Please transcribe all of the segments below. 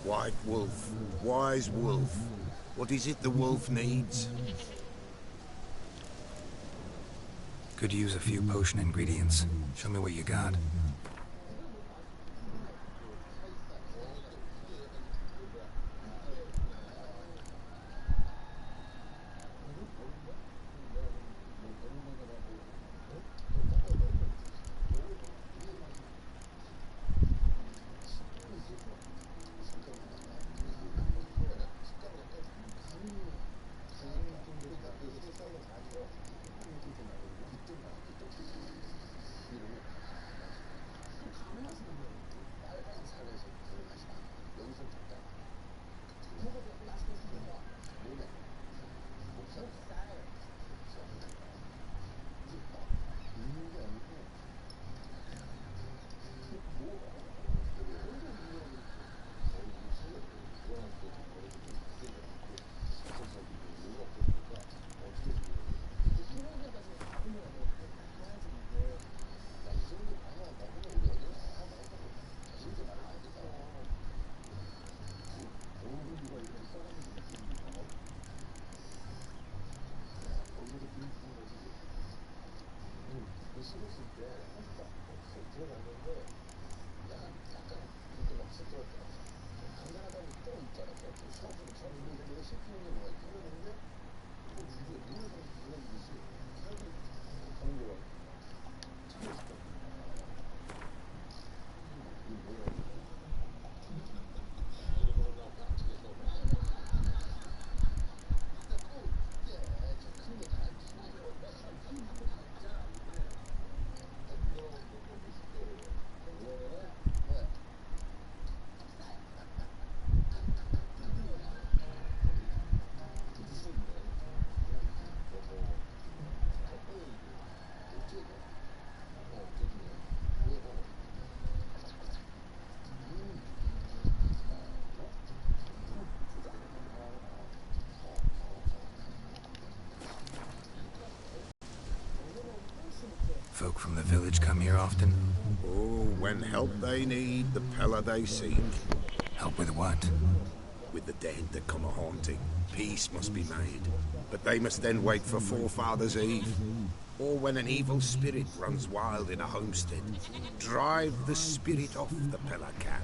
White wolf, wise wolf. What is it the wolf needs? Could use a few potion ingredients. Show me what you got. Folk from the village come here often? Oh, when help they need, the Pella they seek. Help with what? With the dead that come a-haunting, peace must be made. But they must then wait for Forefathers' Eve. Or when an evil spirit runs wild in a homestead, drive the spirit off the Pella can.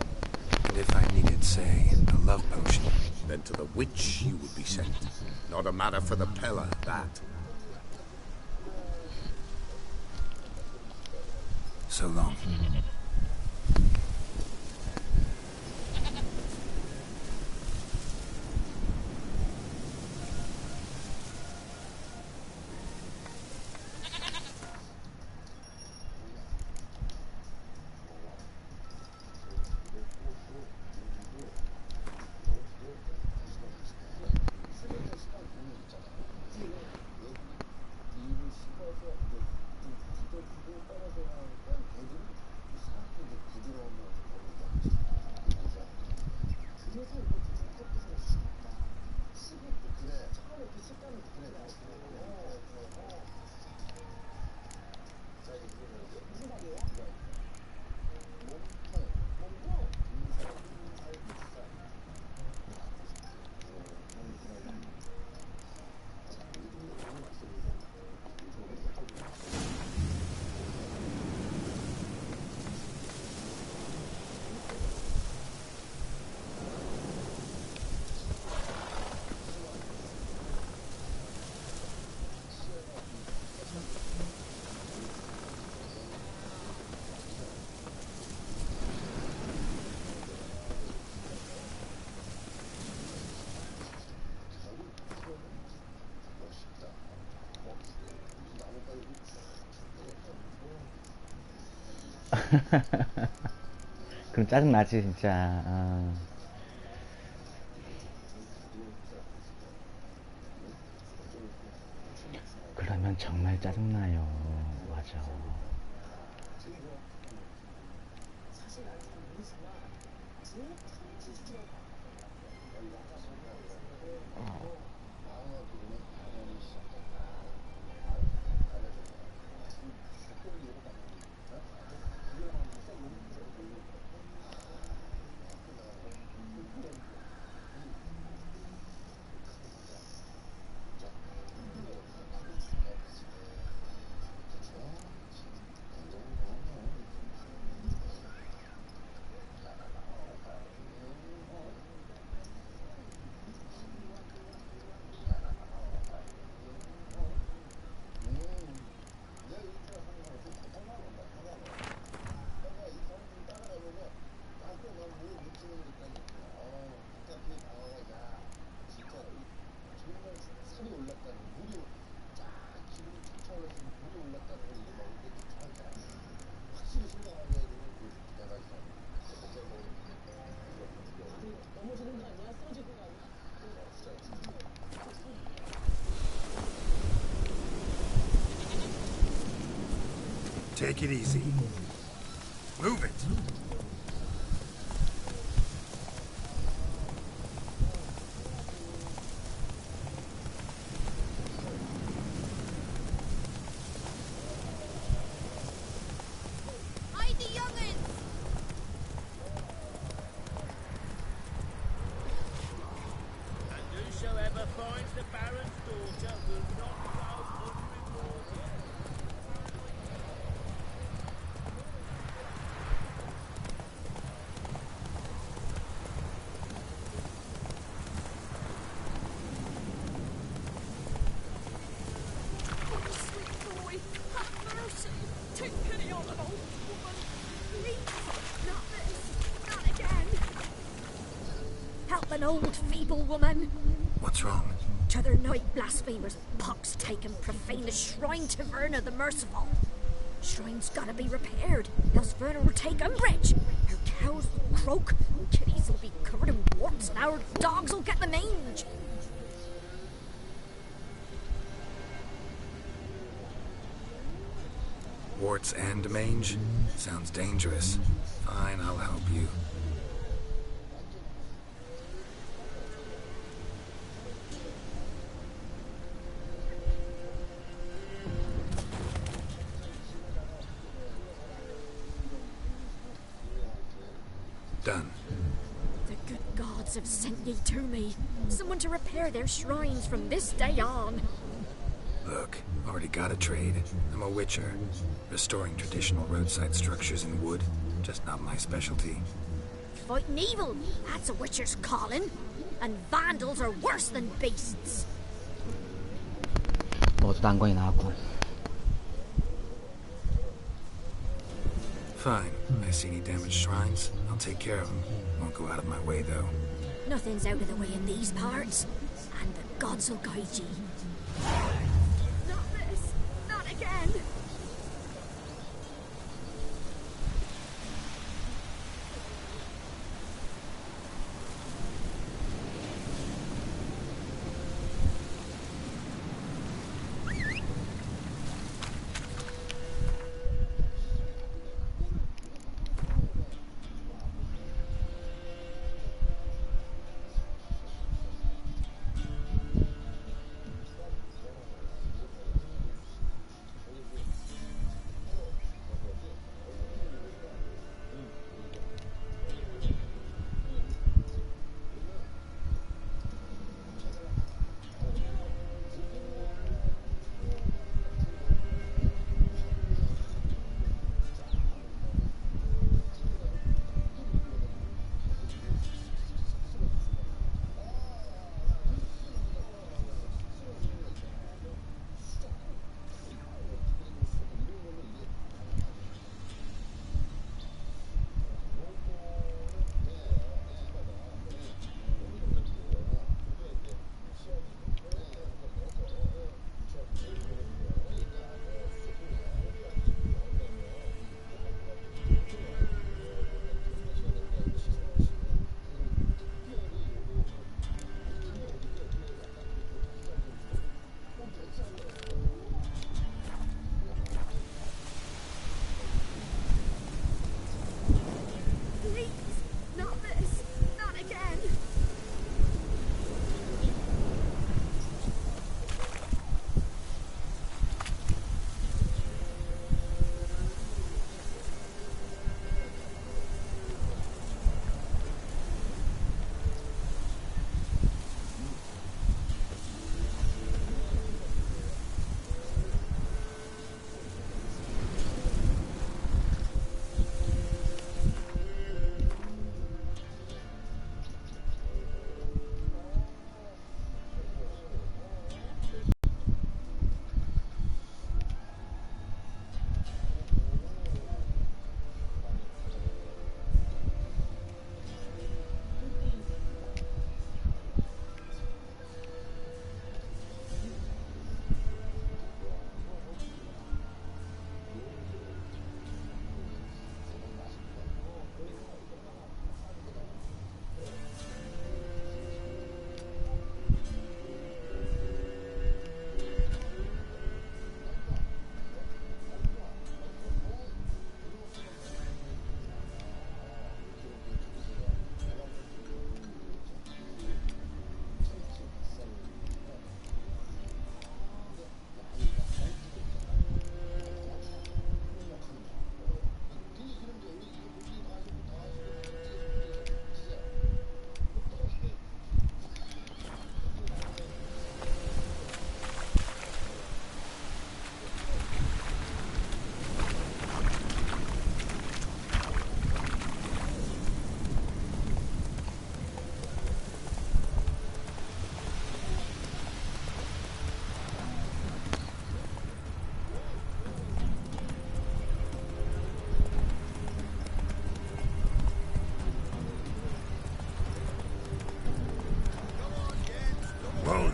And if I needed, say, a love potion? Then to the witch you would be sent. Not a matter for the Pella, that. So long. 그럼 짜증나지 진짜. 그러면 정말 짜증나요. 맞아. Take it easy. Move it. An old feeble woman. What's wrong? T'other night blasphemers pox take and profane the shrine to Verna the Merciful. Shrine's gotta be repaired, else Verna will take umbrage. Her cows will croak, kitties will be covered in warts, and our dogs will get the mange. Warts and mange? Sounds dangerous. Fine, I'll help you. Done. The good gods have sent ye to me. Someone to repair their shrines from this day on. Look, already got a trade. I'm a witcher. Restoring traditional roadside structures in wood, just not my specialty. Fighting evil, that's a witcher's calling. And vandals are worse than beasts. 모두 난관이 나왔군. Fine. I see any damaged shrines. I'll take care of them. Won't go out of my way, though. Nothing's out of the way in these parts. And the gods will guide ye. Not this! Not again!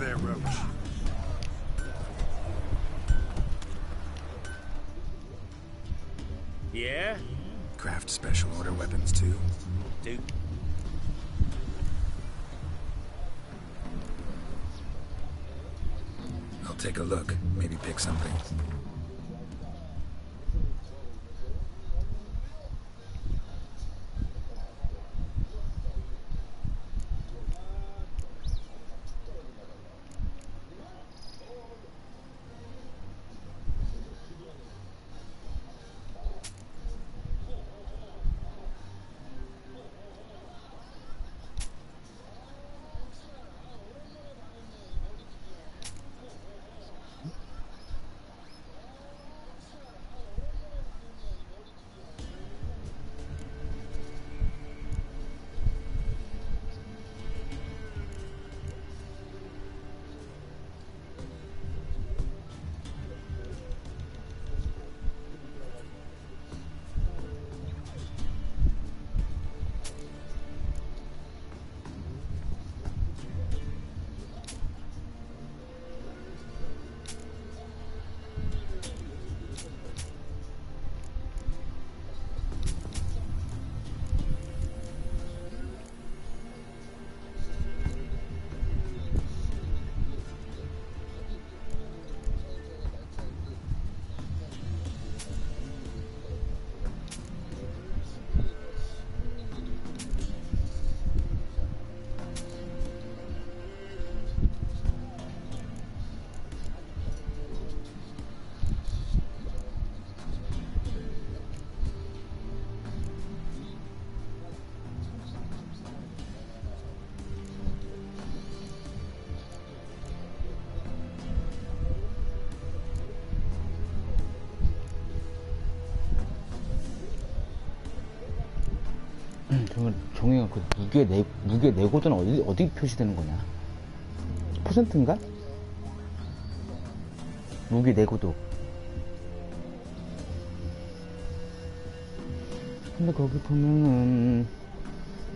there, Roach. Yeah? Craft special order weapons too? Dude. I'll take a look, maybe pick something. 그러면 종이가 그 무게 내고도는 어디 표시되는 거냐? 퍼센트인가? 무게 내고도. 근데 거기 보면은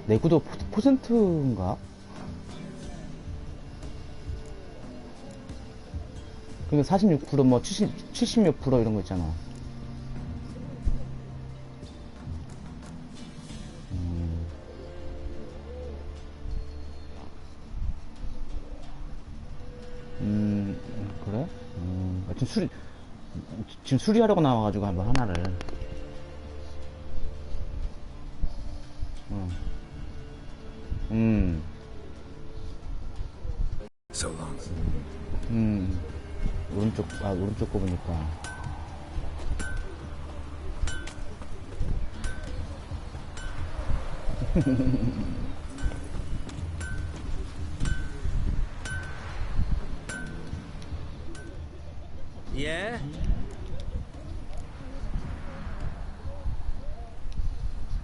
내구도 퍼센트인가? 그러니까 46% 뭐 70몇 프로 이런 거 있잖아. 그래? 지금 수리하려고 나와가지고 한번 하나를. So long. 오른쪽 거 보니까. Yeah?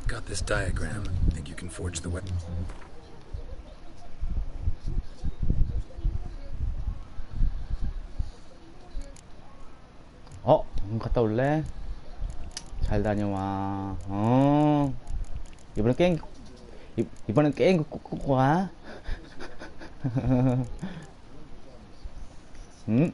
Got this diagram. Think you can forge the weapon? 갔다 올래? 잘 다녀와. 이번엔 게임 꼭 와. 응?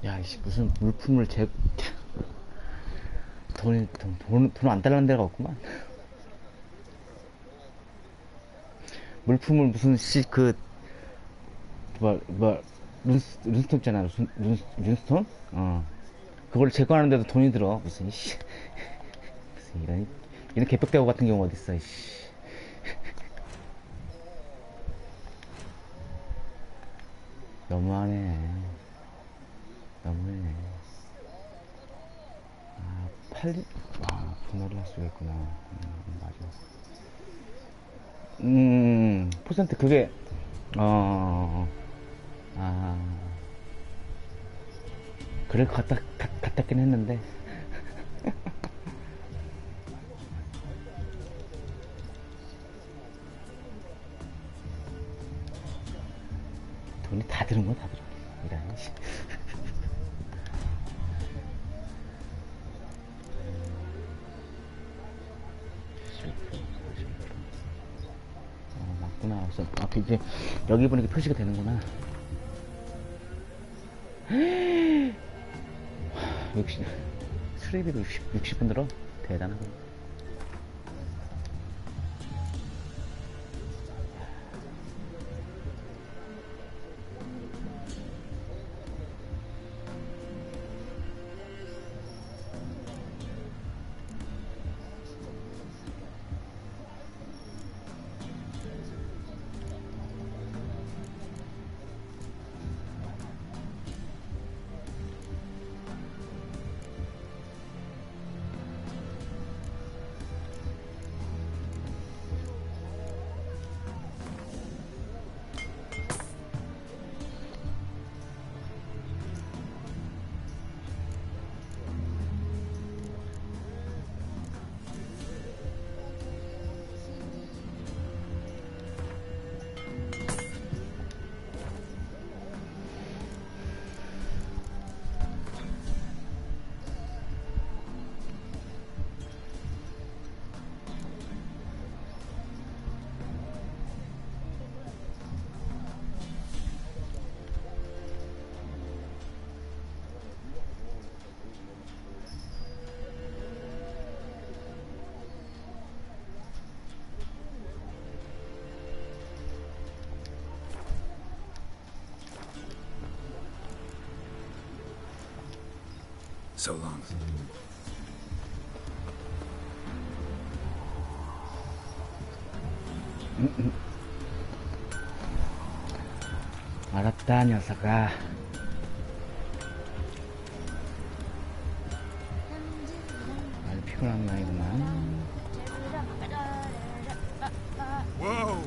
야, 이씨, 무슨 물품을 돈 안 달라는 데가 없구만. 물품을 무슨, 룬스톤 있잖아. 룬스톤? 그걸 제거하는데도 돈이 들어. 무슨 씨. 무슨 이런 개벽대고 같은 경우 어딨어. 씨. 너무하네. 너무해. 아, 분할을 할 수가 있구나. 맞아. 퍼센트 그게 그럴 것 같았긴 했는데. 돈이 다 들은 건 다 들어. 이런. 맞구나. 이제 여기 보니까 표시가 되는구나. 트레이비도 60분 들어? 대단하고. So long. 알았다, 녀석아. 아주 피곤한 나이구만. Whoa!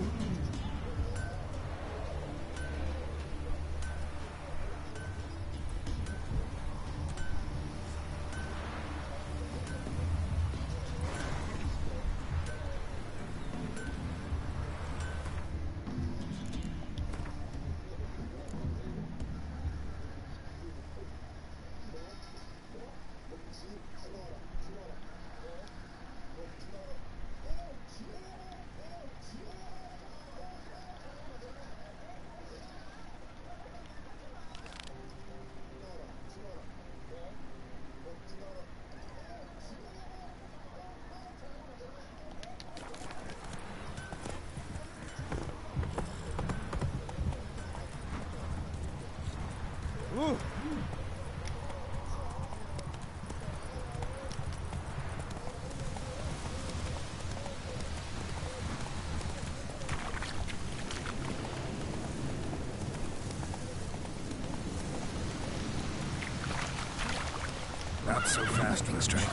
Not so fast, Kingstrike.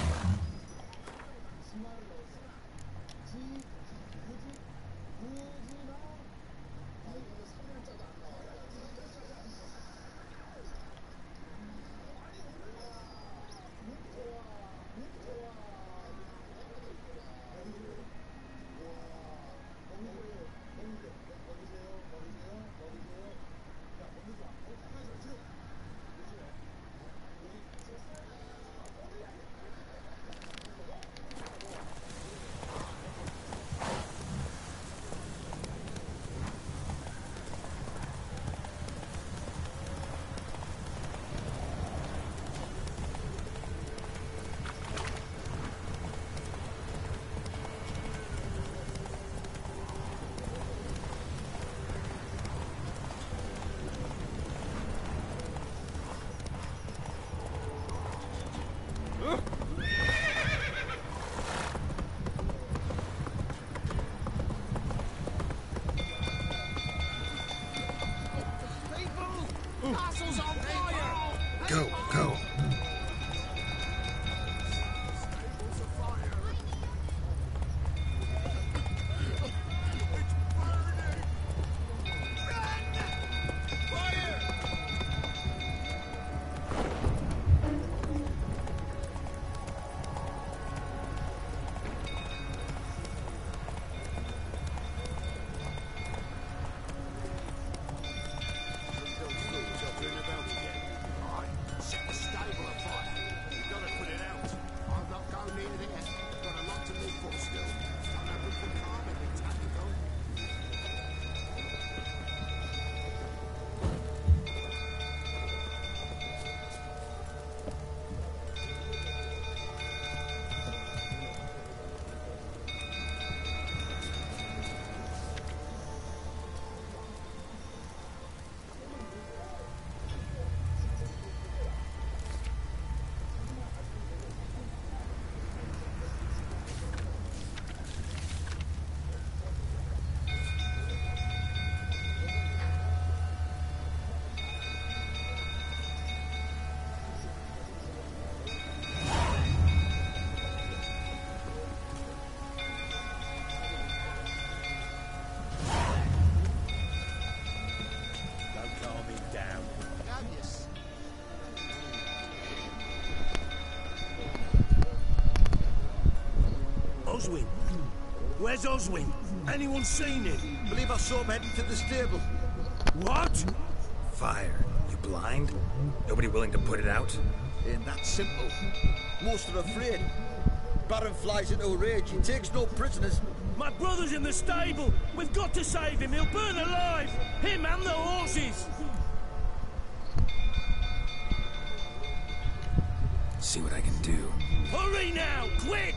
Oswin? Where's Oswin? Anyone seen him? Believe I saw him heading to the stable. What? Fire. You blind? Nobody willing to put it out? Ain't that simple. Most are afraid. Baron flies into a rage. He takes no prisoners. My brother's in the stable. We've got to save him. He'll burn alive. Him and the horses. See what I can do. Hurry now, quick!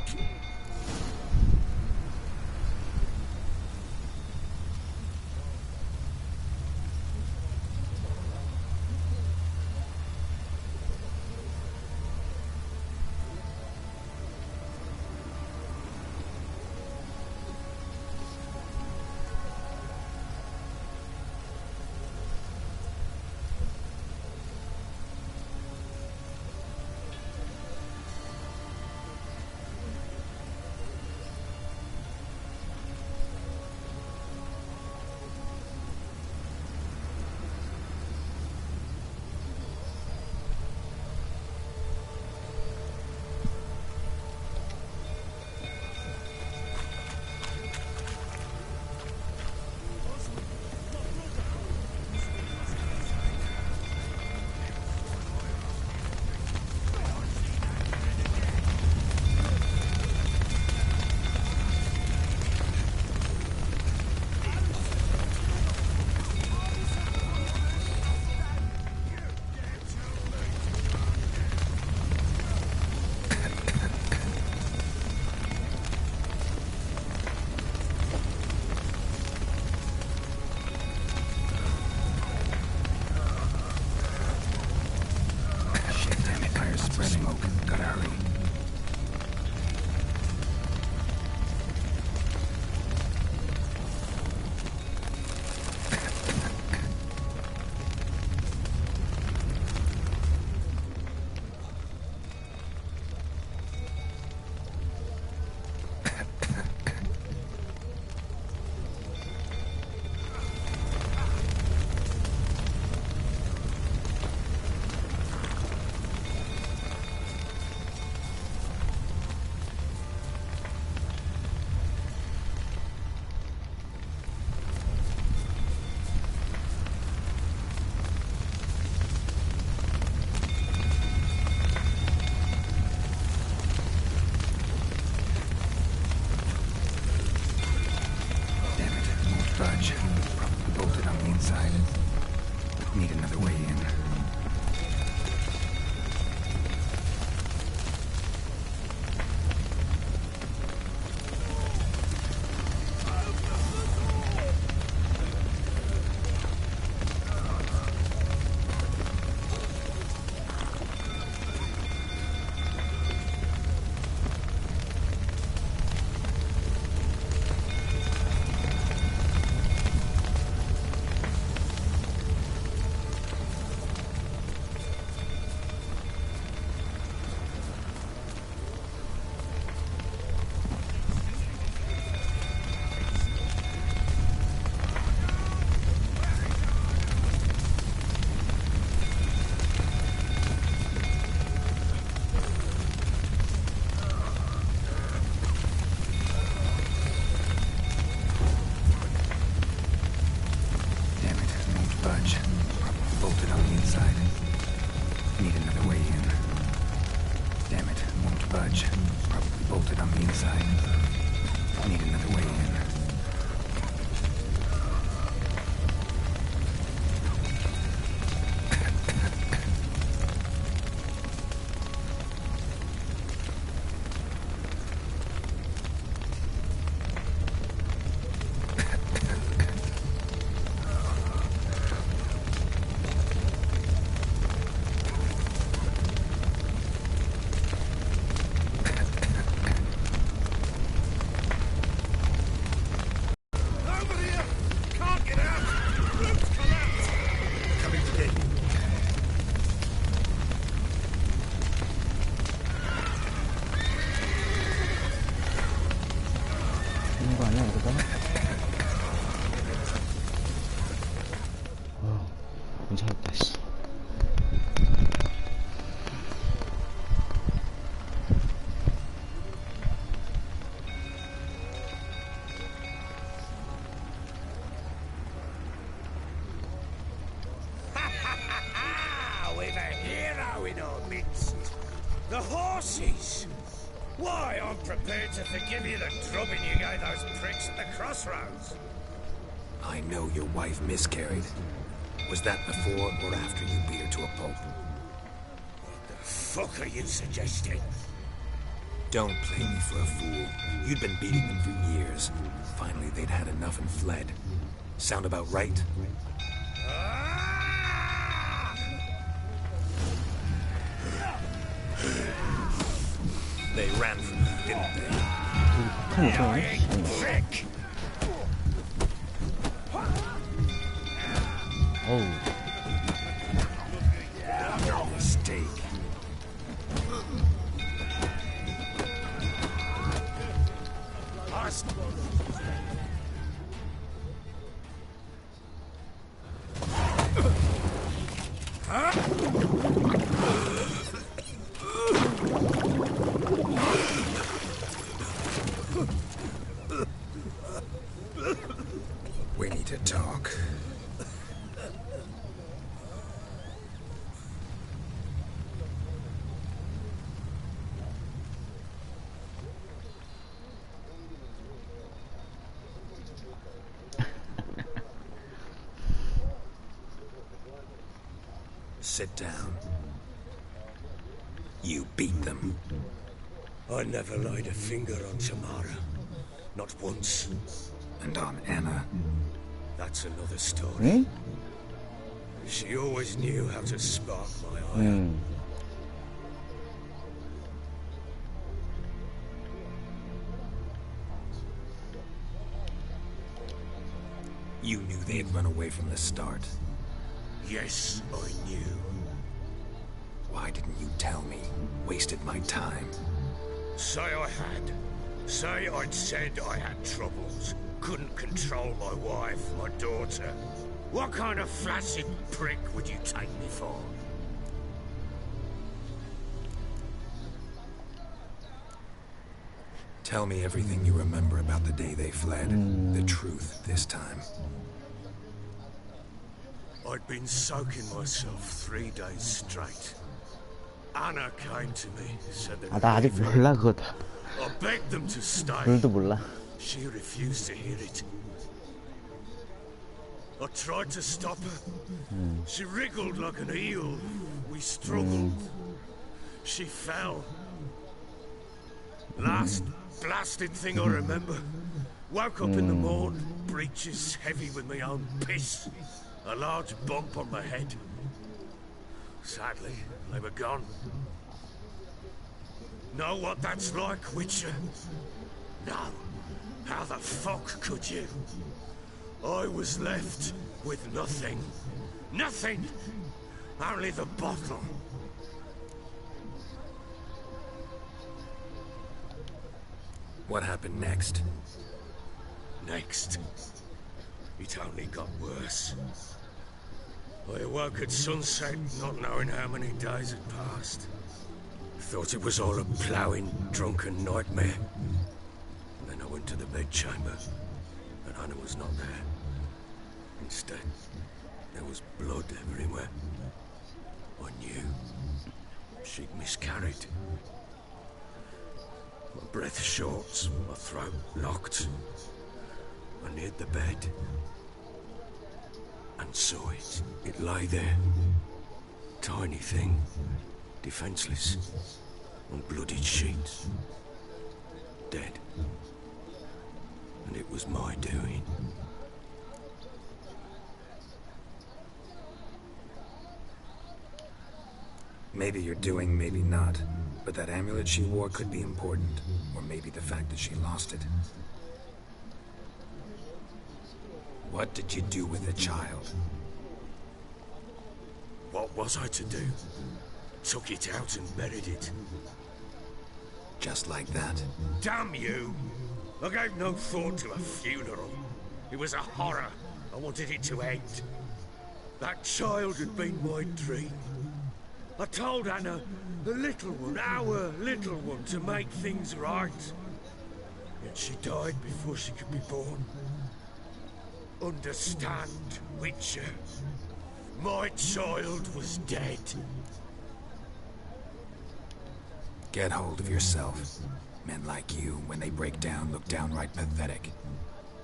괜찮았다, 씨. The horses! Why, I'm prepared to forgive you the drubbing you gave those pricks at the crossroads. I know your wife miscarried. Was that before or after you beat her to a pulp? The fuck are you suggesting? Don't play me for a fool. You'd been beating them for years. Finally, they'd had enough and fled. Sound about right? They ran from you, didn't they? Prick! 어우. Mistake. We need to talk. Sit down. You beat them. I never laid a finger on Tamara. Not once. And on Anna. That's another story. She always knew how to spark my ire. You knew they had run away from the start. Yes, I knew. Why didn't you tell me? Wasted my time. Say I had. Say I'd said I had troubles. Couldn't control my wife, my daughter. What kind of flaccid prick would you take me for? Tell me everything you remember about the day they fled. The truth this time. I'd been soaking myself 3 days straight. Anna came to me, said that 나 아직 몰라 그거. I begged them to stay. 둘도 몰라. She refused to hear it. I tried to stop her. She wriggled like an eel. We struggled. She fell. Last blasted thing I remember. Woke up in the morn, breeches heavy with my own piss. A large bump on my head. Sadly, they were gone. Know what that's like, Witcher? No. How the fuck could you? I was left with nothing. Nothing! Only the bottle. What happened next? Next, it only got worse. I awoke at sunset, not knowing how many days had passed. Thought it was all a ploughing, drunken nightmare. Then I went to the bedchamber, and Anna was not there. Instead, there was blood everywhere. I knew she'd miscarried. My breath short, my throat locked. I neared the bed and saw it. It lay there. Tiny thing. Defenseless. On bloodied sheets. Dead. And it was my doing. Maybe you're doing, maybe not. But that amulet she wore could be important. Or maybe the fact that she lost it. What did you do with the child? What was I to do? Took it out and buried it. Just like that? Damn you! I gave no thought to a funeral. It was a horror. I wanted it to end. That child had been my dream. I told Anna, the little one, our little one, to make things right. Yet she died before she could be born. Understand, Witcher. My child was dead. Get hold of yourself. Men like you, when they break down, look downright pathetic.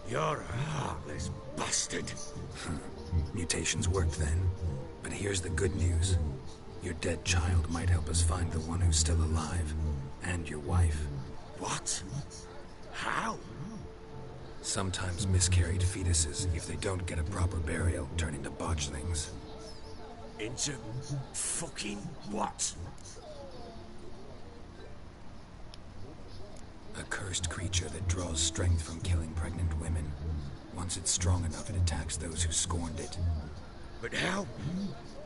You're a heartless bastard. Mutations worked then. But here's the good news. Your dead child might help us find the one who's still alive. And your wife. What? How? Sometimes miscarried fetuses, if they don't get a proper burial, turn into botchlings. Into fucking what? A cursed creature that draws strength from killing pregnant women. Once it's strong enough, it attacks those who scorned it. But how?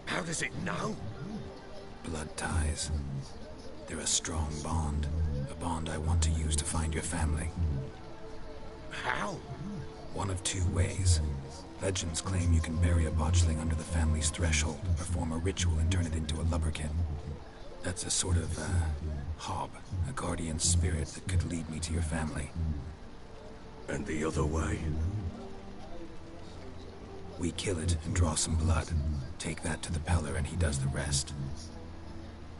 How does it know? Blood ties. They're a strong bond. A bond I want to use to find your family. How? One of two ways. Legends claim you can bury a botchling under the family's threshold, perform a ritual and turn it into a lubberkin. That's a sort of, hob, a guardian spirit that could lead me to your family. And the other way? We kill it and draw some blood. Take that to the Peller and he does the rest.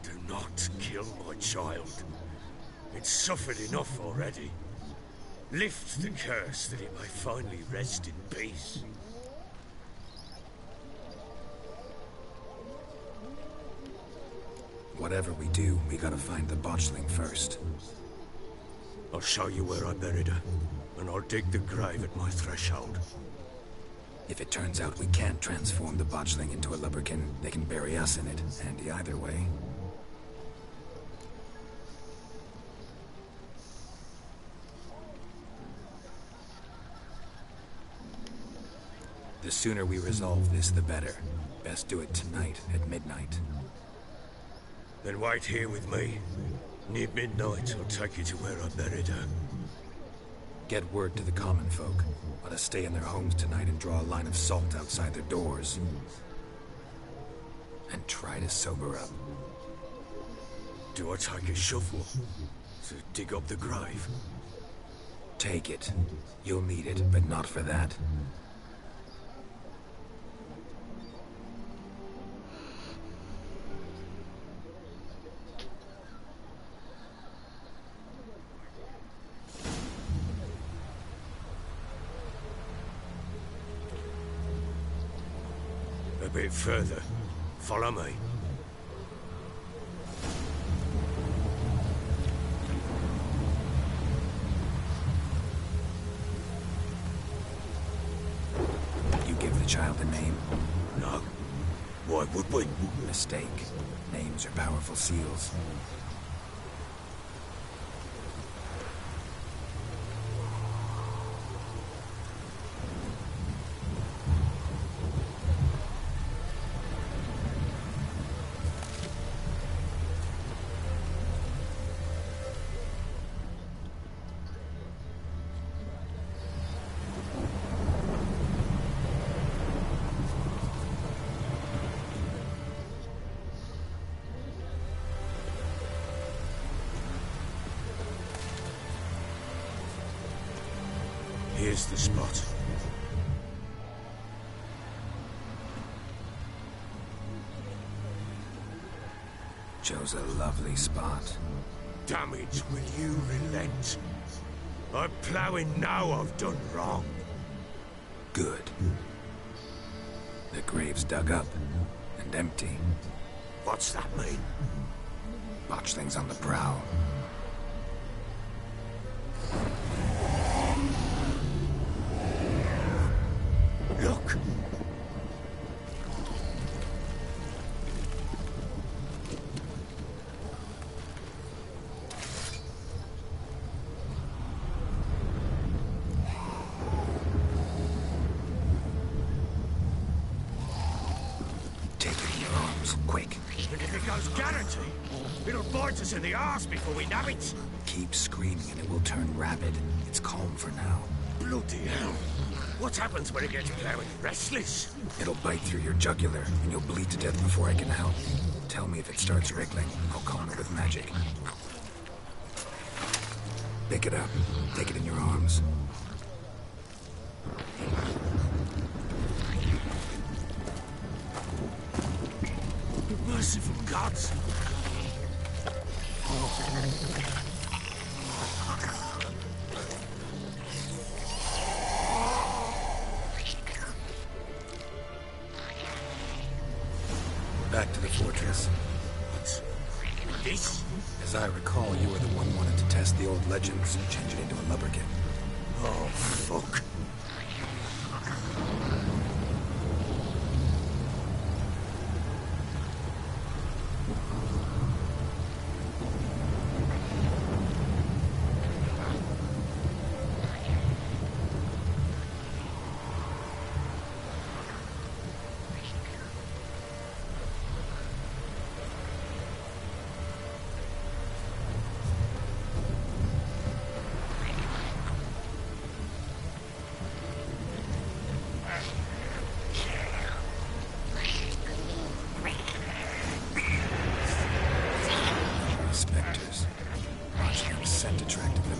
Do not kill my child. It's suffered enough already. Lift the curse that it may finally rest in peace. Whatever we do, we gotta find the botchling first. I'll show you where I buried her, and I'll dig the grave at my threshold. If it turns out we can't transform the botchling into a lubberkin, they can bury us in it, handy either way. The sooner we resolve this, the better. Best do it tonight at midnight. Then wait here with me. Near midnight, I'll take you to where I buried her. Get word to the common folk. Let us stay in their homes tonight and draw a line of salt outside their doors. And try to sober up. Do I take a shovel to dig up the grave? Take it. You'll need it, but not for that. A bit further. Follow me. You give the child a name? No. Why would we? Mistake. Names are powerful seals. Here's the spot. Chose a lovely spot. Damage, will you relent? I'm ploughing now I've done wrong. Good. The grave's dug up and empty. What's that mean? Botchling's on the prowl. Look! Take it in your arms, quick. And if it goes guaranteed, it'll bite us in the arse before we know it. Keep screaming and it will turn rabid. It's calm for now. Bloody hell. What happens when it gets very restless? It'll bite through your jugular, and you'll bleed to death before I can help. Tell me if it starts wriggling. I'll calm it with magic. Pick it up. Take it in your arms. Merciful gods. back to the fortress. What's this? As I recall, you were the one wanted to test the old legends and change it into a lubberkin. Oh, fuck. Spectres. Watch them scent attracted them.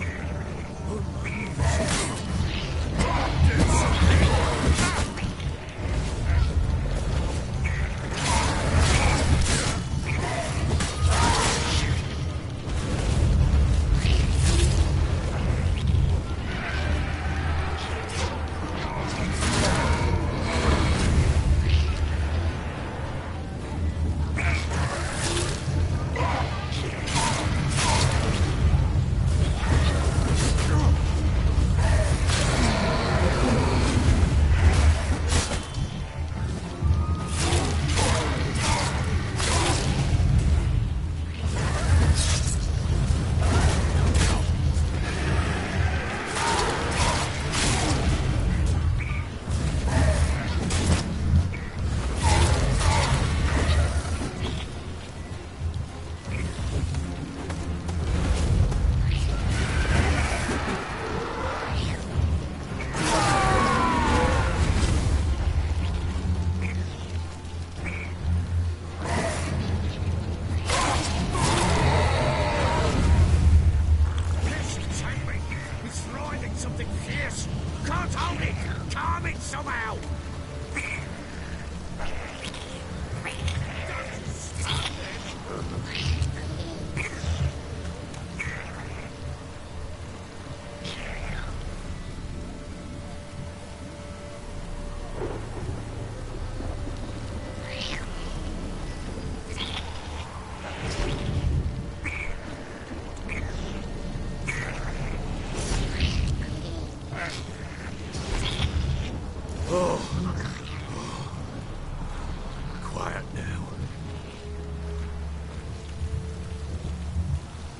Quiet now.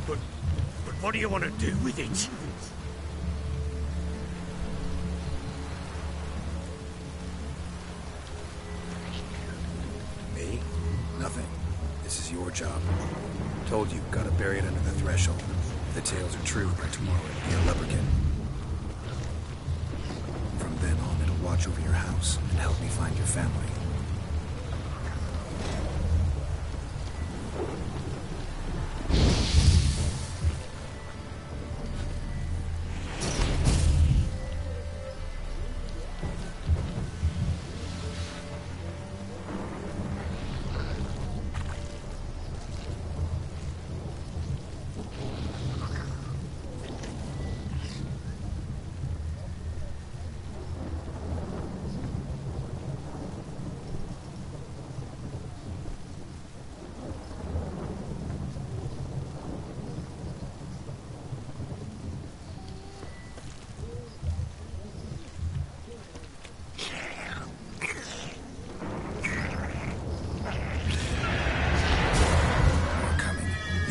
But what do you want to do with it? Me? Nothing. This is your job. Told you, gotta bury it under the threshold. If the tales are true, by tomorrow it'll be a lubberkin. From then on, it'll watch over your house and help me find your family.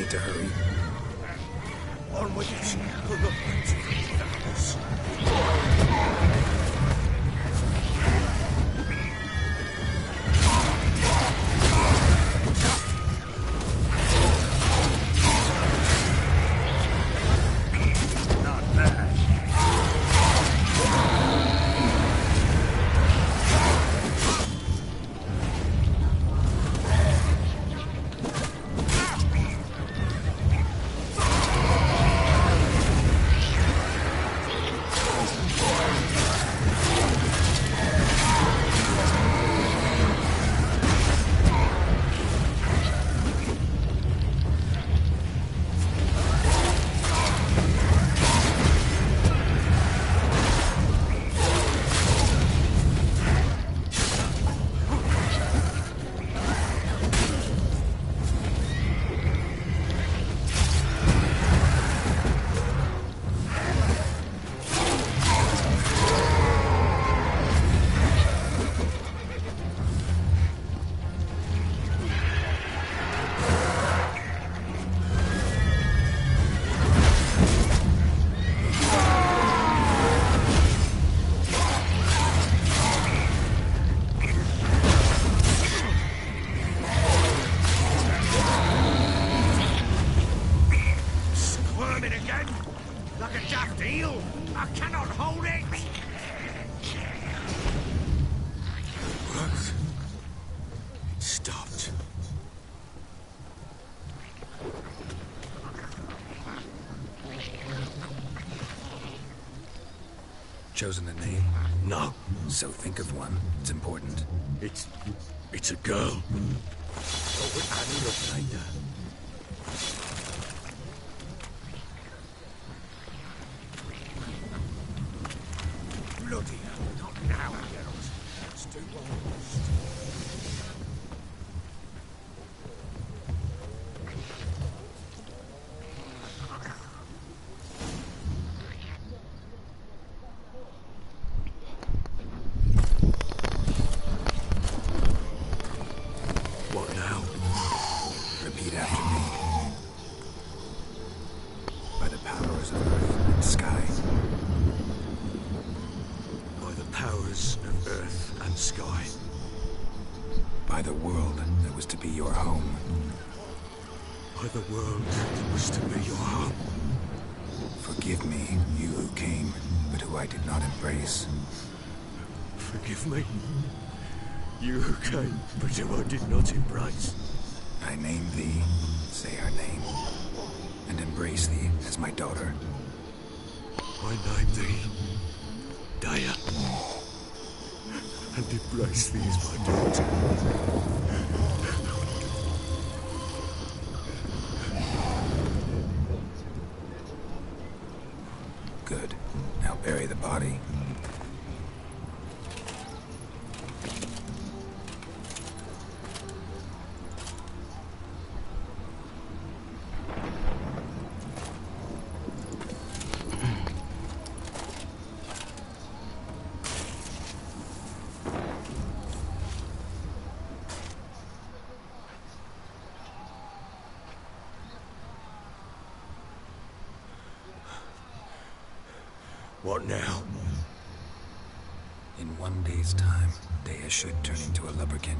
To hurry. On with it. Not bad. it again? Like a daft eel? I cannot hold it! What? It stopped. Chosen a name? No. So think of one. It's important. It's a girl. But we add it up later. Bloody hell, not now, girls. It's too almost. What now? Repeat after me. By the powers of earth and sky. By the powers of earth and sky. By the world that was to be your home. By the world that was to be your home. Forgive me, you who came, but who I did not embrace. Forgive me. You who came, but who I did not embrace. I name thee, say her name, and embrace thee as my daughter. I name thee Daya, and embrace thee as my daughter. Good. Now bury the body. What now? In 1 day's time, Dea should turn into a lubberkin.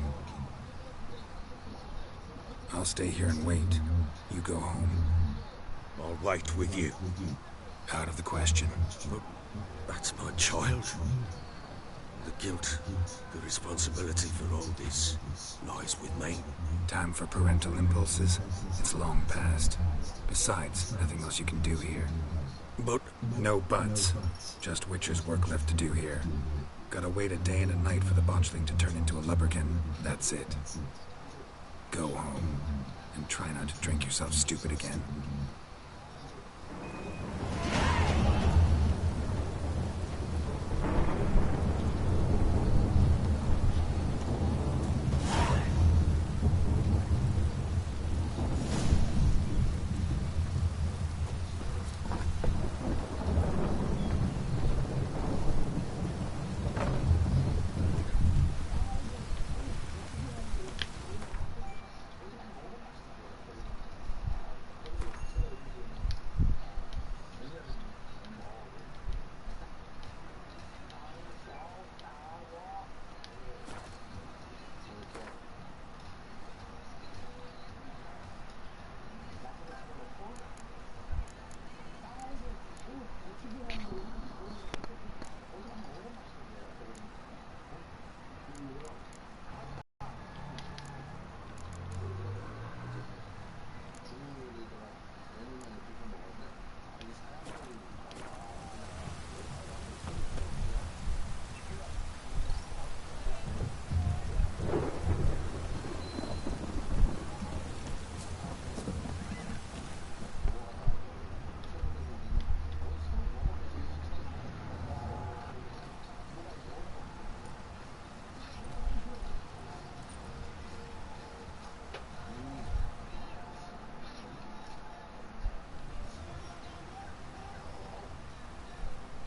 I'll stay here and wait. You go home. I'll wait with you. Out of the question. But that's my child. The guilt, the responsibility for all this lies with me. Time for parental impulses. It's long past. Besides, nothing else you can do here. But No buts. Just Witcher's work left to do here. Gotta wait a day and a night for the botchling to turn into a lubberkin. That's it. Go home. And try not to drink yourself stupid again.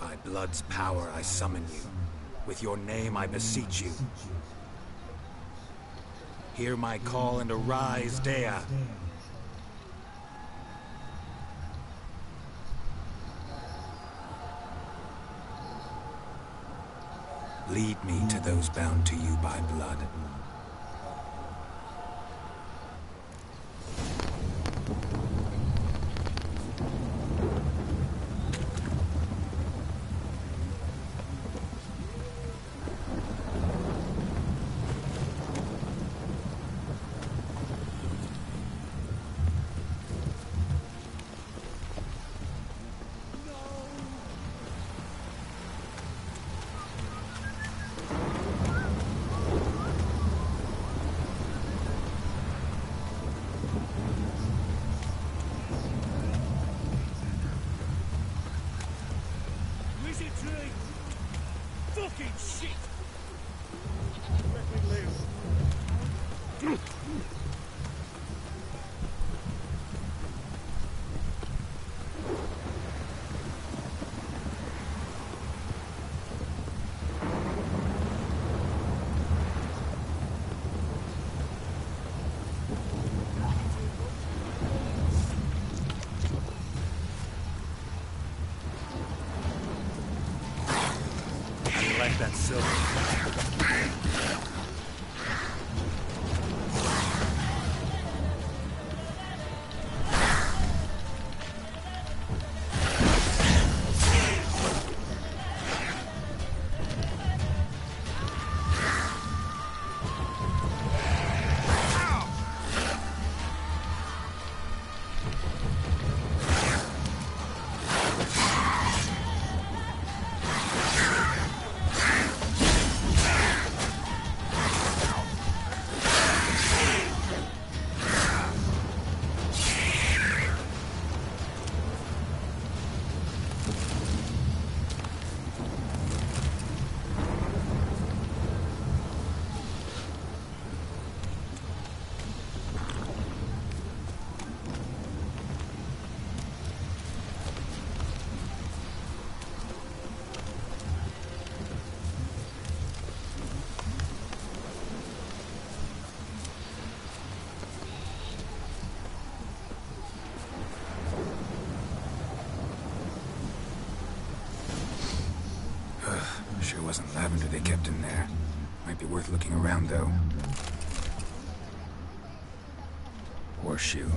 By blood's power I summon you. With your name I beseech you. Hear my call and arise, Dea. Lead me to those bound to you by blood. Fucking shit! Let me live. Like that silver. Sure wasn't lavender they kept in there. Might be worth looking around, though. Horseshoe.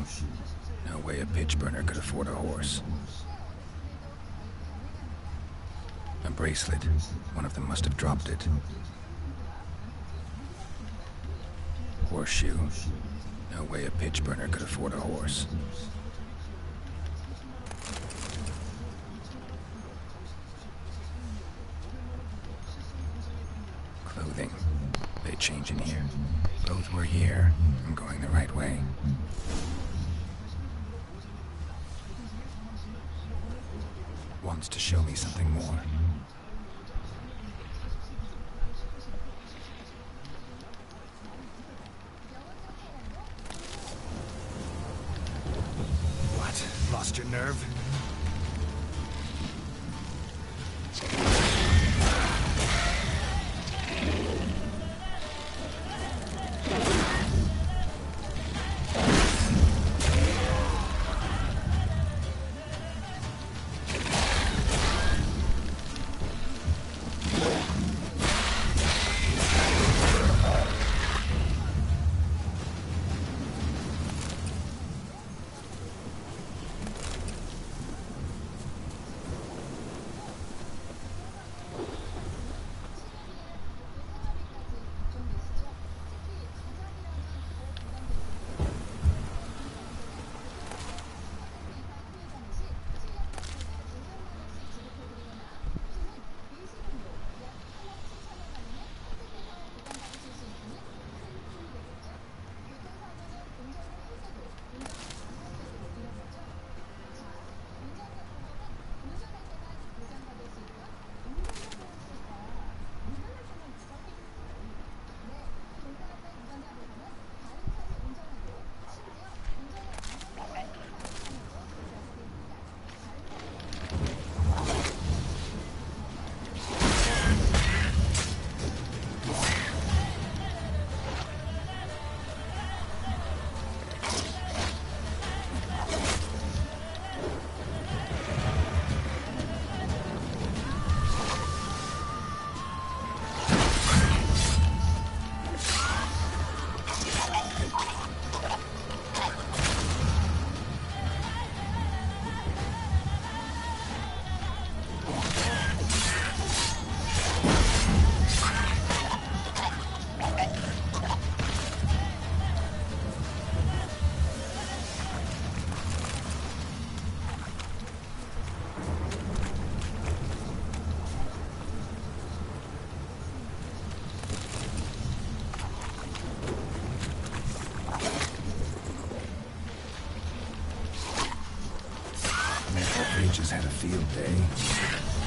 No way a pitch burner could afford a horse. A bracelet. One of them must have dropped it. Horseshoe. No way a pitch burner could afford a horse. Clothing. They change in here. Both were here. I'm going the right way. Wants to show me something more. What? Lost your nerve? Just had a field day.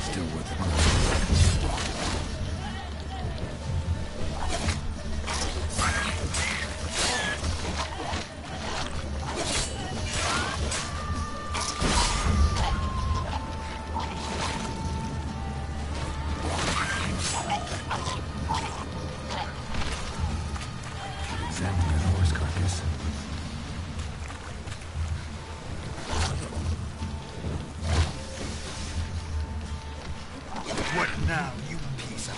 Still worth a close look. Examine that horse carcass. What now, you piece of...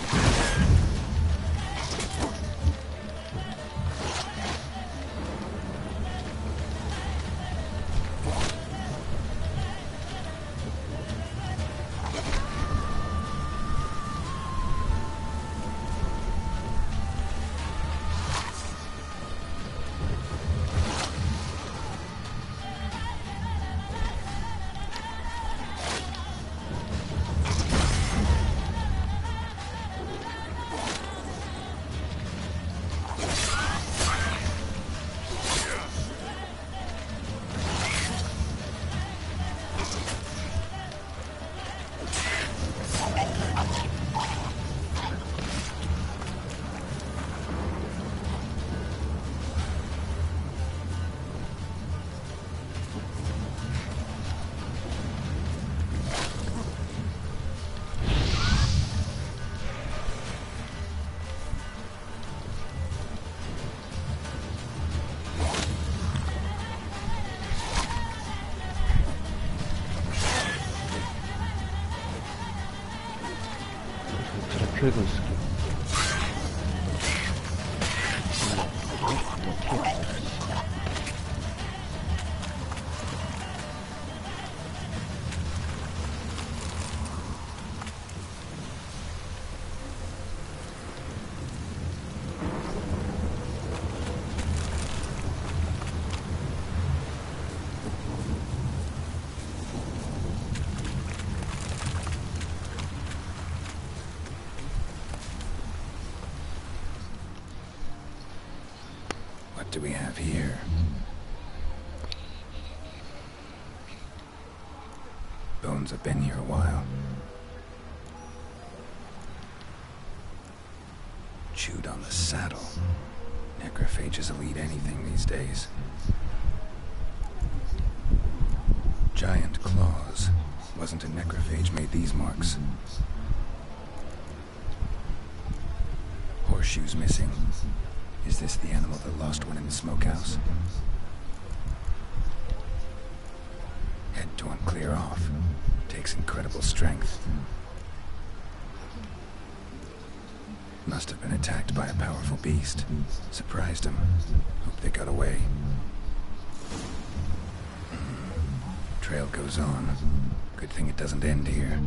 펴고 있을게. What do we have here? Bones have been here a while. Chewed on the saddle. Necrophages will eat anything these days. Giant claws. Wasn't a necrophage made these marks. Horseshoes missing. Is this the animal that lost one in the smokehouse? Head torn clear off. Takes incredible strength. Must have been attacked by a powerful beast. Surprised him. Hope they got away. Trail goes on. Good thing it doesn't end here.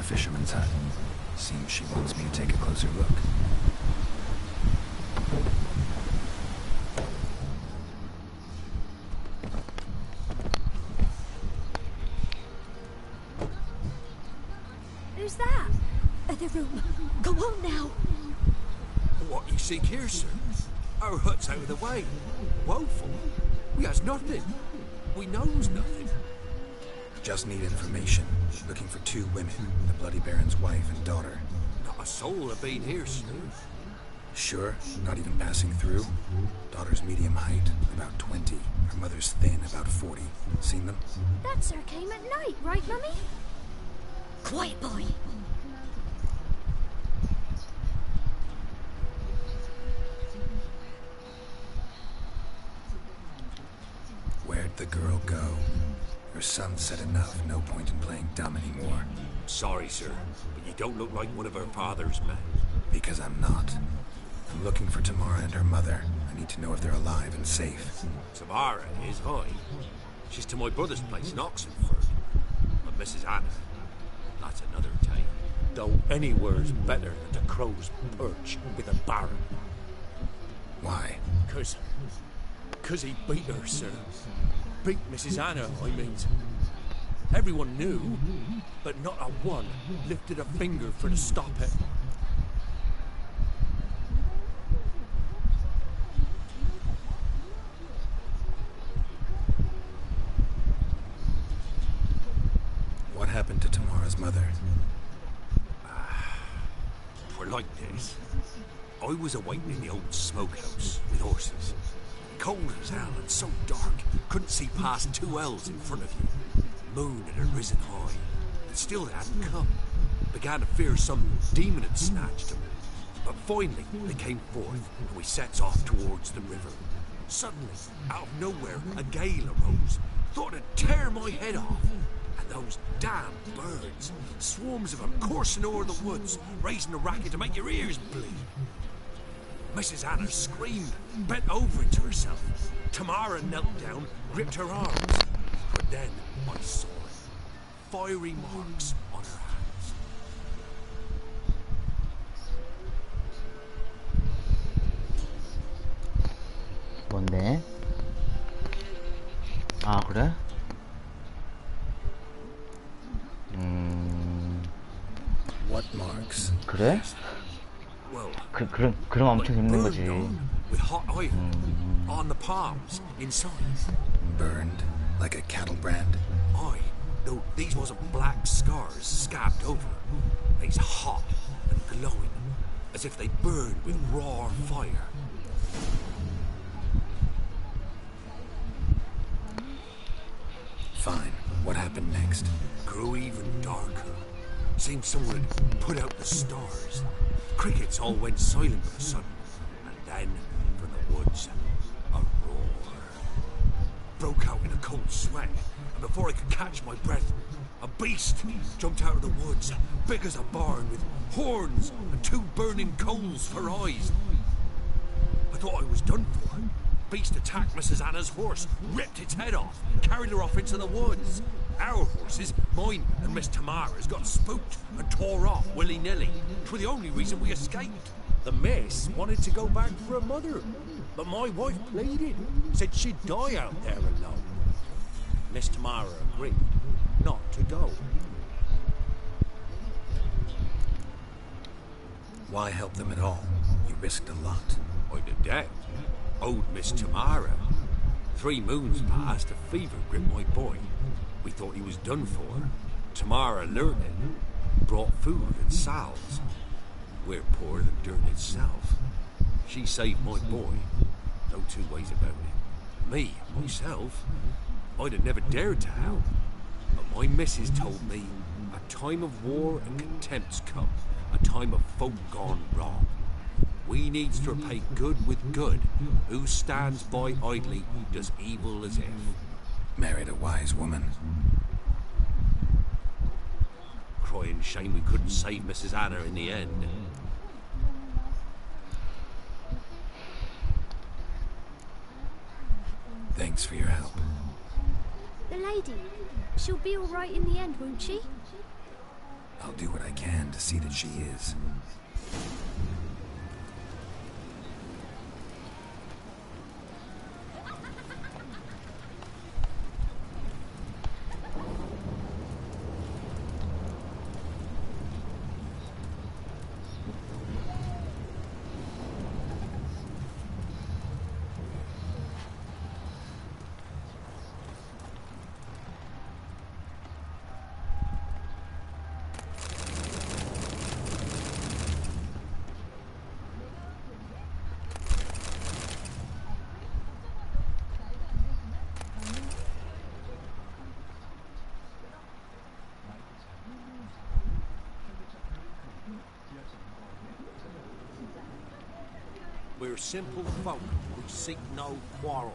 fisherman's hut. Seems she wants me to take a closer look. Who's that? Other room. Go on now. What you seek here, sir? Our hut's out of the way. Woeful. We has nothing. We knows nothing. Just need information. Looking for 2 women, the Bloody Baron's wife and daughter. Not a soul have been here, sir. Sure, not even passing through. Daughter's medium height, about 20. Her mother's thin, about 40. Seen them? That sir came at night, right, Mummy? Quiet, boy. Where'd the girl go? Her son said enough, no point in playing dumb anymore. Sorry, sir, but you don't look like one of her father's men. Because I'm not. I'm looking for Tamara and her mother. I need to know if they're alive and safe. Tamara is high. She's to my brother's place in Oxenford. But Mrs. Anna, that's another tale. Though anywhere's better than the crow's perch with a baron. Why? Cause he beat her, sir. Beat Mrs. Anna, I mean. Everyone knew, but not a one lifted a finger for to stop it. What happened to Tamara's mother? For like this, I was awaiting in the old smokehouse with horses. Cold as hell and so dark, couldn't see past 2 ells in front of you. Moon had risen high, but still they hadn't come. Began to fear some demon had snatched them. But finally, they came forth, and we sets off towards the river. Suddenly, out of nowhere, a gale arose. Thought it'd tear my head off. And those damn birds, swarms of them coursing over the woods, raising a racket to make your ears bleed. Mrs. Anna screamed, bent over into herself. Tamara knelt down, gripped her arms. But then I saw it. Fiery marks on her hands. 뭔데? 아, 그래? What marks? 그래? Well, 그럼 엄청 재밌는 거지. with hot oil on the palms, inside. Burned like a cattle brand? Aye, though these wasn't black scars scabbed over. They's hot and glowing, as if they burned with raw fire. Fine. What happened next? Grew even darker. Seemed someone had put out the stars. Crickets all went silent of a sudden, and then, from the woods, a roar. Broke out in a cold sweat, and before I could catch my breath, a beast jumped out of the woods, big as a barn, with horns and 2 burning coals for eyes. I thought I was done for. Beast attacked Mrs. Anna's horse, ripped its head off, carried her off into the woods. Our horses, mine and Miss Tamara's, got spooked and tore off willy-nilly. 'Twas the only reason we escaped. The miss wanted to go back for her mother, but my wife pleaded, said she'd die out there alone. Miss Tamara agreed not to go. Why help them at all? You risked a lot. I'd have dead. Owed Miss Tamara. 3 moons passed, a fever gripped my boy. We thought he was done for. Tamara learned it, brought food and salves. We're poorer than dirt itself. She saved my boy. No 2 ways about it. Me, myself, I'd have never dared to help. But my missus told me a time of war and contempt's come, a time of folk gone wrong. We needs to repay good with good. Who stands by idly does evil as if. Married a wise woman. Crying shame we couldn't save Mrs. Anna in the end. Thanks for your help. The lady, she'll be all right in the end, won't she? I'll do what I can to see that she is. We're simple folk. We seek no quarrel.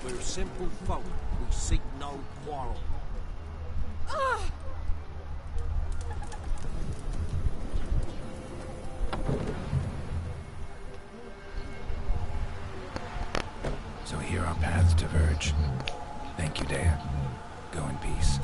We're simple folk. We seek no quarrel. So here our paths diverge. Thank you, Dea. Go in peace.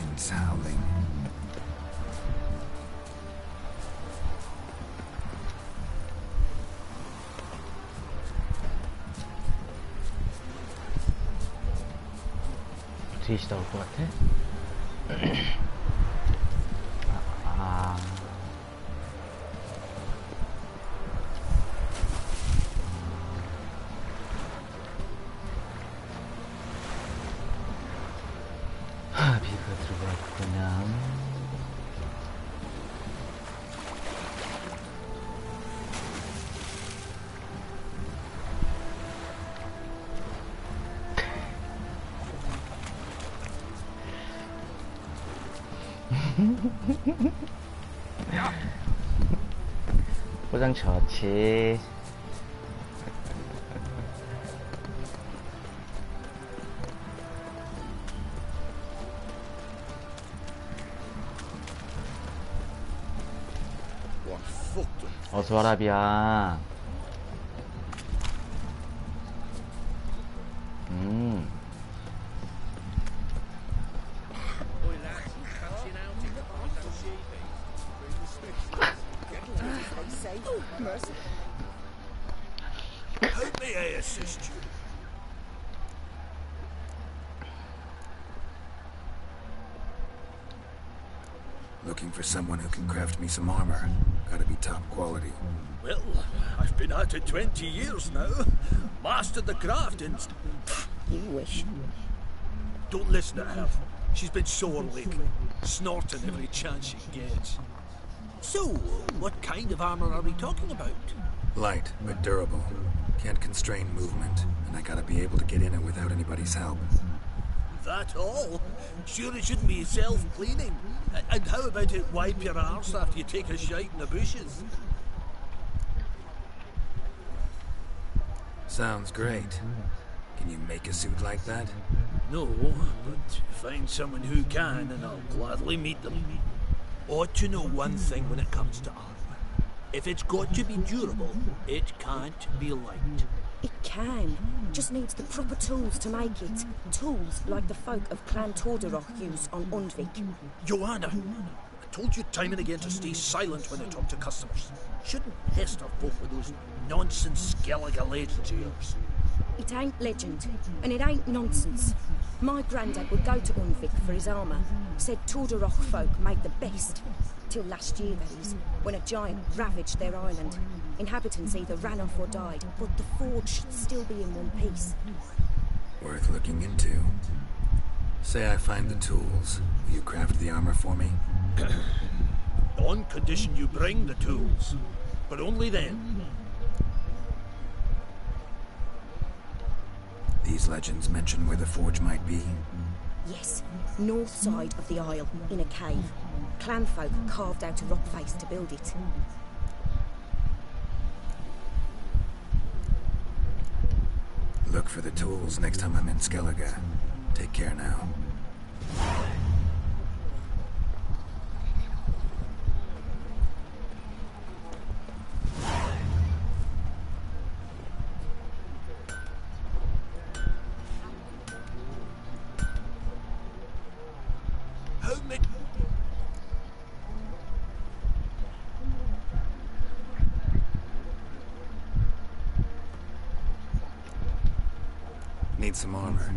Winds howling. 뒤에시다 올 것 같아? 비가 들어왔구나. 포장 좋지. 어서 와라 비야. How may I assist you? Looking for someone who can craft me some armor. Gotta be top quality. Well, I've been at it 20 years now. Mastered the craft and... You wish. Don't listen to her. She's been sore lately, snorting every chance she gets. So, what kind of armor are we talking about? Light, but durable. Can't constrain movement, and I gotta be able to get in it without anybody's help. That all? Sure it shouldn't be self-cleaning. And how about it wipe your arse after you take a shite in the bushes? Sounds great. Can you make a suit like that? No, but find someone who can and I'll gladly meet them. Ought to know one thing when it comes to armor. If it's got to be durable, it can't be light. It can. Just needs the proper tools to make it. Tools like the folk of Clan Tordarroch use on Undvik. Joanna, I told you time and again to stay silent when I talk to customers. Shouldn't pester folk with those nonsense Skellige legends of yours. It ain't legend, and it ain't nonsense. My granddad would go to Undvik for his armour. Said Tordarroch folk made the best. Till last year, that is, when a giant ravaged their island. Inhabitants either ran off or died, but the forge should still be in one piece. Worth looking into. Say I find the tools. Will you craft the armor for me? On condition you bring the tools. But only then. These legends mention where the forge might be. Yes, north side of the isle, in a cave. Clanfolk carved out a rock face to build it. Look for the tools next time I'm in Skellige. Take care now. How many... Need some armor.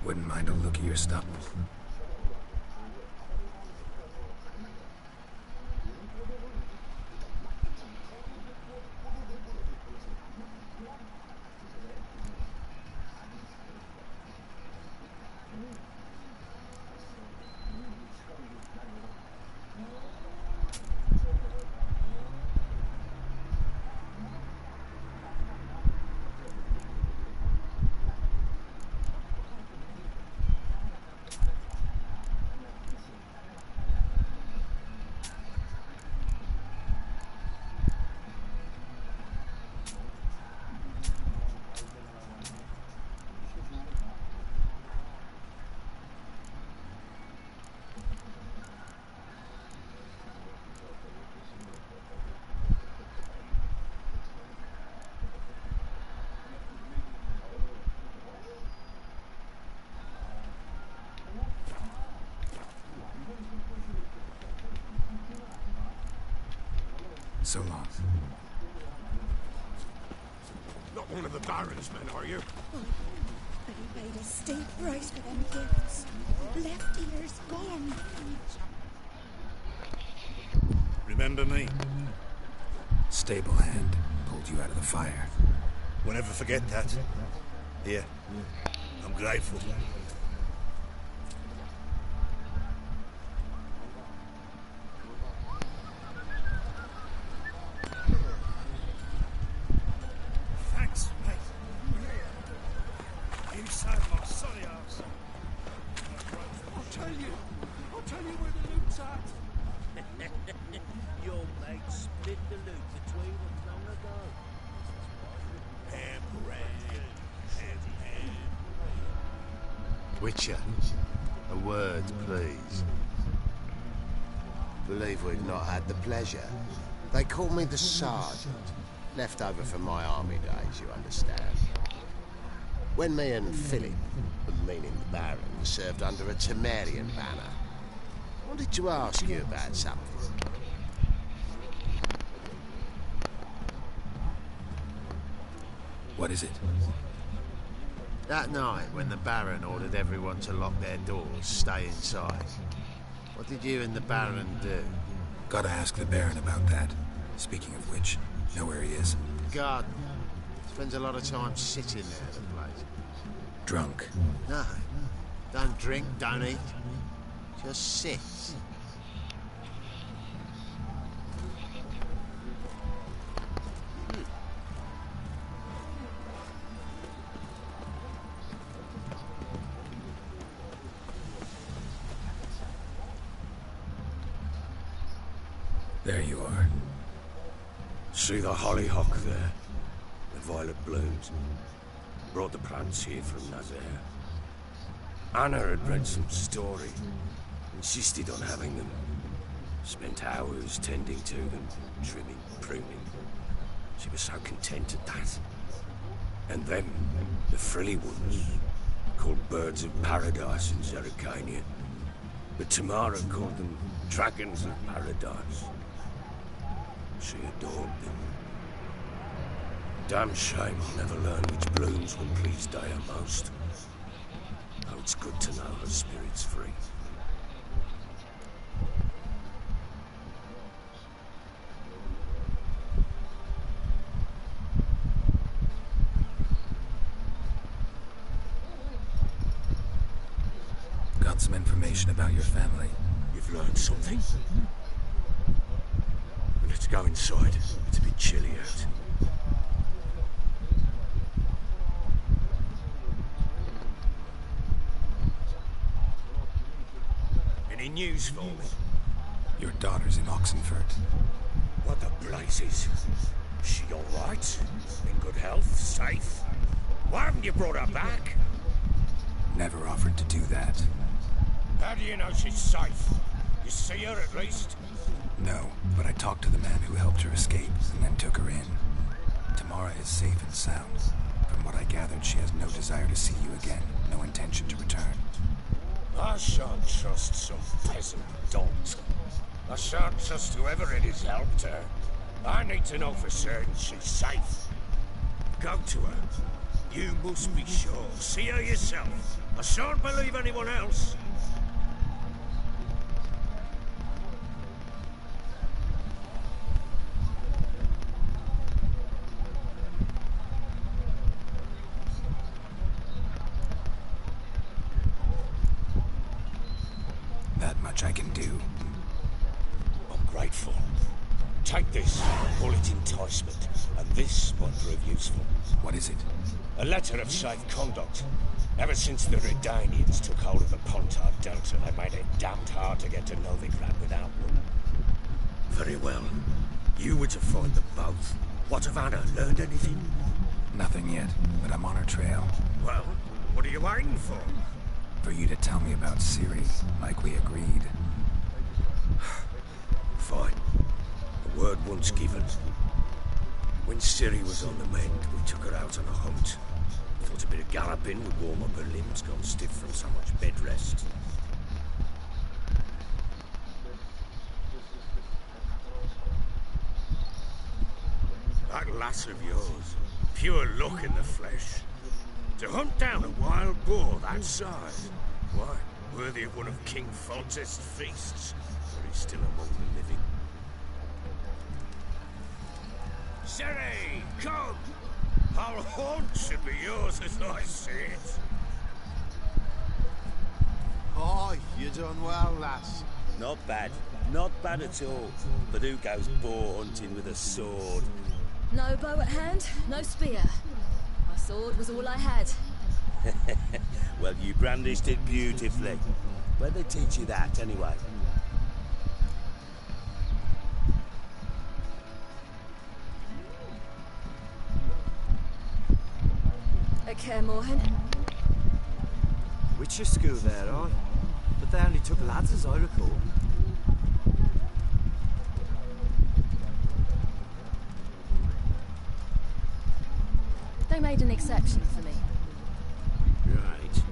Wouldn't mind a look at your stuff. So long. Not one of the Baron's men, are you? But he paid a steep price for them gifts. Left ears gone. Remember me? Stable hand pulled you out of the fire. Won't ever forget that. Here, I'm grateful. Thanks, mate. You saved my sonny ass. I'll tell you where the loot's at. Your mate split the loot between them long ago. Witcher, a word, please. Believe we've not had the pleasure. They call me the Sergeant. Left over from my army days, you understand. When me and Philip, meaning the Baron, served under a Temerian banner, I wanted to ask you about something. What is it? That night, when the Baron ordered everyone to lock their doors, stay inside, what did you and the Baron do? Gotta ask the Baron about that. Speaking of which, know where he is? Garden. Spends a lot of time sitting there, the place. Drunk. No. Don't drink, don't eat. Just sit. There you are. See the hollyhock there? The violet blooms. Brought the plants here from Nazaire. Anna had read some story. Insisted on having them. Spent hours tending to them, trimming, pruning. She was so content at that. And them, the frilly ones, called birds of paradise in Zerrikania. But Tamara called them dragons of paradise. She adored them. Damn shame I'll never learn which blooms will please Daya most. Oh, it's good to know her spirit's free. Got some information about your family. You've learned something? Let's go inside. It's a bit chilly out. Any news for me? Your daughter's in Oxenford. What the blazes? Is she alright? In good health? Safe? Why haven't you brought her back? Never offered to do that. How do you know she's safe? You see her at least? No, but I talked to the man who helped her escape and then took her in. Tamara is safe and sound. From what I gathered, she has no desire to see you again, no intention to return. I shan't trust some peasant dolt. I shan't trust whoever it is helped her. I need to know for certain she's safe. Go to her. You must be sure. See her yourself. I shan't believe anyone else. That much I can do. I'm grateful. Take this, call it enticement, and this might prove useful. What is it? A letter of safe conduct. Ever since the Redanians took hold of the Pontard Delta, they made it damned hard to get to Novigrad without one. Very well. You were to find them both. What of Anna? Learned anything? Nothing yet, but I'm on her trail. Well, what are you waiting for? For you to tell me about Ciri, like we agreed. Fine. The word once given. When Ciri was on the mend, we took her out on a hunt. Thought a bit of galloping would warm up her limbs, gone stiff from so much bed rest. That lass of yours, pure luck in the flesh. To hunt down a wild boar that size, why, worthy of one of King Foltest's feasts, where he's still among the living. Ciri, come! Our haunt should be yours as I see it. Oh, you done well, lass. Not bad. Not bad at all. But who goes boar hunting with a sword? No bow at hand, no spear. My sword was all I had. Well, you brandished it beautifully. Where'd they teach you that, anyway? At Kaer Morhen. Witcher school there, aye? But they only took lads, as I recall. They made an exception for me. Right.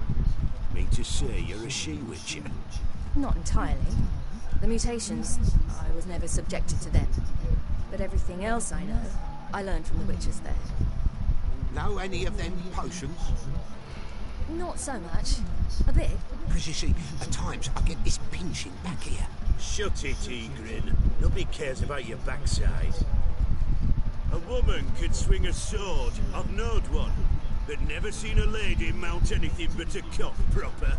Mean to say you're a she-witcher? Not entirely. The mutations, I was never subjected to them. But everything else I know, I learned from the witches there. Know any of them potions? Not so much. A bit. Because you see, at times I get this pinching back here. Shut it, Egrin. Nobody cares about your backside. A woman could swing a sword. I've knowed one. But never seen a lady mount anything but a cock proper.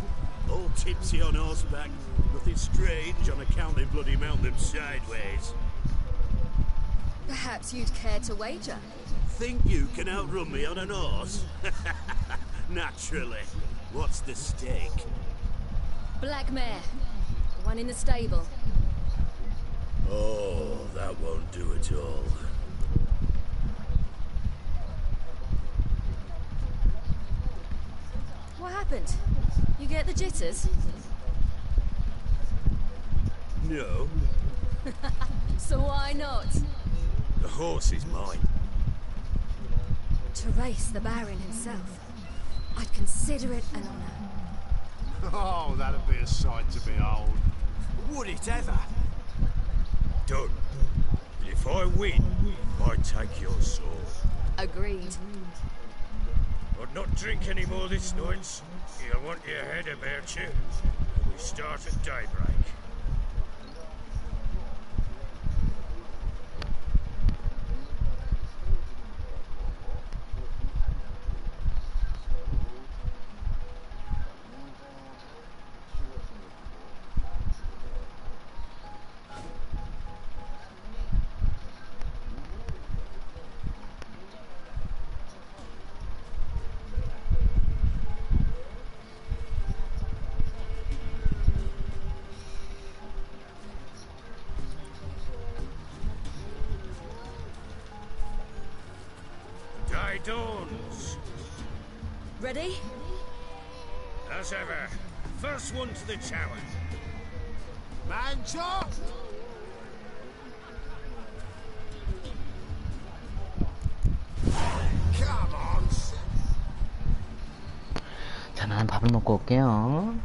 All tipsy on horseback. Nothing strange on account they bloody mount them sideways. Perhaps you'd care to wager? Think you can outrun me on an horse? Naturally. What's the stake? Black mare. The one in the stable. Oh, that won't do at all. What happened? You get the jitters? No. So why not? The horse is mine. To race the Baron himself, I'd consider it an honor. Oh, that'd be a sight to behold. Would it ever? Done. And if I win, I take your sword. Agreed. But not drink any more this night. You'll want your head about you. And we start at daybreak. Day dawns. Ready? As ever. First one to the tower. Man chop! Come on. 자, 나는 밥을 먹고 올게요.